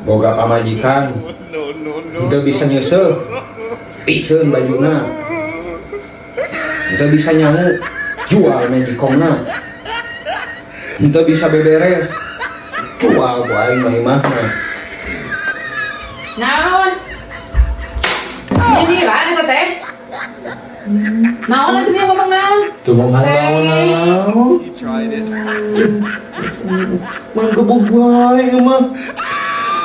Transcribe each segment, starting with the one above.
boga pamajikan itu bisa nyesel piceun bajuna itu bisa nyangu jual magicomna itu bisa beberes jual ku aing mah imahna naon ini lah eta teh naon atuh dia ngomong naon tuh mau naon mang gebog wae mah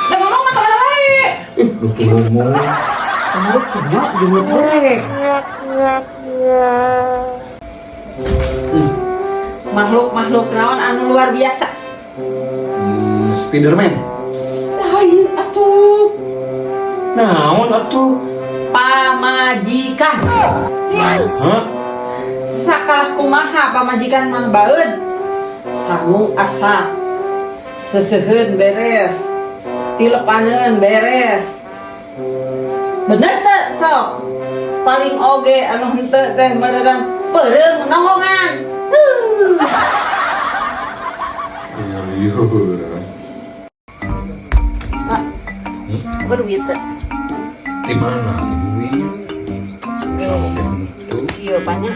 da ngomong mah kemana wae lu tuh ngomong kamu kudu jeung korek makhluk naon anu luar biasa Spiderman lain atuh naon atuh pamajikan hah sakalah kumaha pamajikan mah baeud sangu asa seseuheun beres tilepaneun beres bener teh sok paling oge anu henteu teh meureugan peureung nonggongan Pak, berduit teh di mana duit iya banyak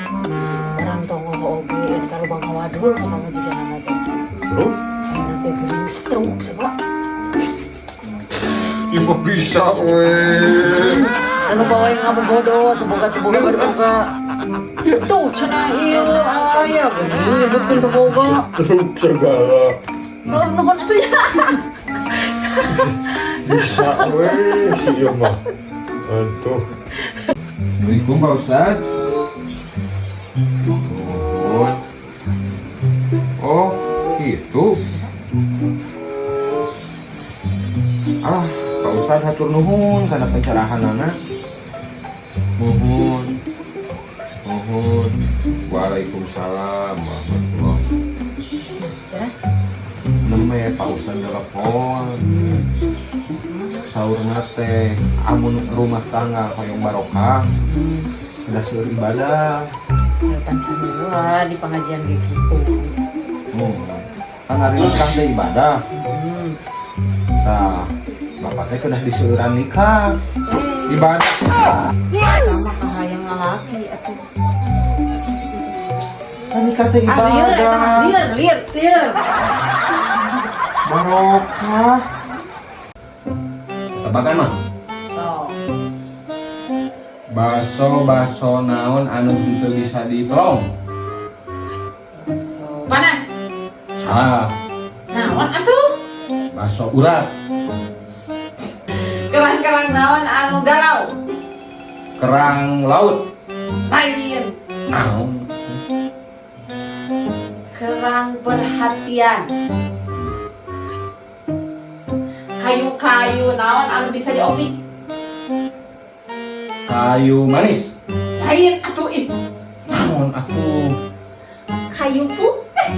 orang tonggo oge kalau bang wadul sama majikan anak teh terus nanti gering stroke coba ibu bisa weh anu bawa yang ngabogodo teboga tuh cenah ieu aya geuning betul teboga terus segala nuhun atuh ya bisa weh si ieu mah aduh Assalamualaikum Pak Ustad. Oh gitu Pak Ustad hatur nuhun karena pencerahan anak nuhun Waalaikumsalam warahmatullahi namanya Pak Ustad telepon sahur nate amun rumah tangga hoyong barokah udah seueur ibadah kan samua di pengajian kayak gitu kan hari nikah teh ibadah nah bapak teh kena diseueuran nikah ibadah sama kahayang lalaki atuh kan nikah teh ibadah liar barokah tebakan mah baso naon anu henteu bisa diplong panas salah naon atuh baso urat kerang naon anu galau kerang laut lain naon kerang perhatian kayu naon anu bisa diopi kayu manis lain atuh naon atuh kayu putih